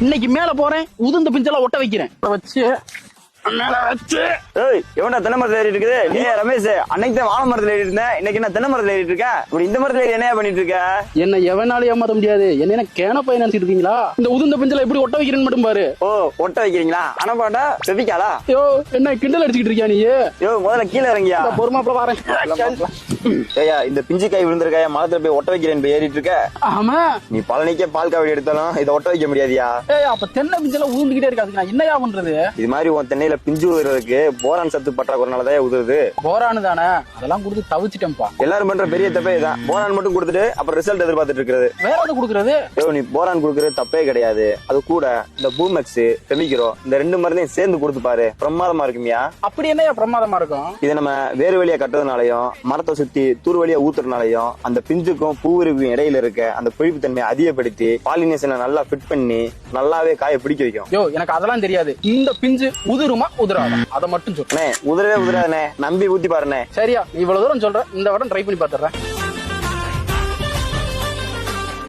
இன்னைக்கு மேல போறேன், உதிர்ந்த பிஞ்செல்லாம் ஒட்ட வைக்கிறேன். வச்சு மேல வச்சு. ஏய், எவன்டா தென்னை மரத்துல ஏறிட்டு இருக்குது? ஏய் ரமேஷ், அன்னைக்கு தான் வாழை மரத்துல ஏறிட்டு இருந்தேன், இன்னைக்கு என்ன தென்னை மரத்துல ஏறிட்டு இருக்க? இப்படி இந்த மரத்துல ஏறி என்னையா பண்ணிட்டு இருக்க? என்ன எவனாலும் ஏமாத்த முடியாது. என்ன கேன பையன் நினைச்சிட்டு இருக்கீங்களா? இந்த உதிர்ந்த பிஞ்செல்லாம் எப்படி ஒட்ட வைக்கிறேன்னு மட்டும் பாரு. ஓ, ஒட்ட வைக்கிறீங்களா? ஆனா பாட்டா செபிக்காளா? யோ, என்ன கிண்டல் அடிச்சுக்கிட்டு இருக்கியா நீ? யோ, முதல்ல கீழே இறங்கியா. பொறுமாப்ல வரேன். ஏயா, இந்த பிஞ்சு காய் விழுந்திருக்காயா, மரத்துல போய் ஒட்ட வைக்கிறேன்னு போய் ஏறிட்டு இருக்க? ஆமா. நீ பழனிக்கே பால் காவடி எடுத்தாலும் இதை ஒட்ட வைக்க முடியாதியா? ஏய், அப்ப தென்னை பிஞ்செல்லாம் உதிர்ந்துகிட்டே இருக்காது, நான் என்னையா பண்றது? இது மாதிரி உன் தென்னையில பிஞ்சு உதுறதுக்கு போரான் சத்து பற்றாக்குறனாலதான் உதுருது. போரானு தானே, அதெல்லாம் கொடுத்து தவிச்சிட்டேன்பா. எல்லாரும் பண்ற பெரிய தப்பே இதான். போரான் மட்டும் கொடுத்துட்டு அப்புறம் ரிசல்ட் எதிர்பார்த்துட்டு இருக்கிறது. வேற எது கொடுக்கறது? ஐயோ, நீ போரான் கொடுக்கறது தப்பே கிடையாது. அது கூட இந்த பூமெக்ஸ், பெமிக்கிறோ, இந்த 2 மருந்தையும் சேர்ந்து கொடுத்து பாரு, பிரமாதமா இருக்குமியா. அப்படி என்னையா பிரமாதமா இருக்கும்? இதை நம்ம வேறு வழியா கட்டுறதுனாலயும் மரத்தை சுத்தி தூர் வழியா ஊத்துறதுனாலயும் அந்த பிஞ்சுக்கும் பூவிற்கும் இடையில இருக்க அந்த பிழிப்பு தன்மையை அதிகப்படுத்தி பாலினேஷனை நல்லா ஃபிட் பண்ணி நல்லாவே காய பிடிக்க வைக்கும். யோ, எனக்கு அதெல்லாம் தெரியாது. இந்த பிஞ்சு உதிருமா உதிராதா அதை மட்டும் சொல்றேன். உதிரவே உதிராதனே, நம்பி ஊத்தி பாருனே. சரியா, இவ்வளவு தூரம் சொல்றேன், இந்த வடம் ட்ரை பண்ணி பாத்துறேன்.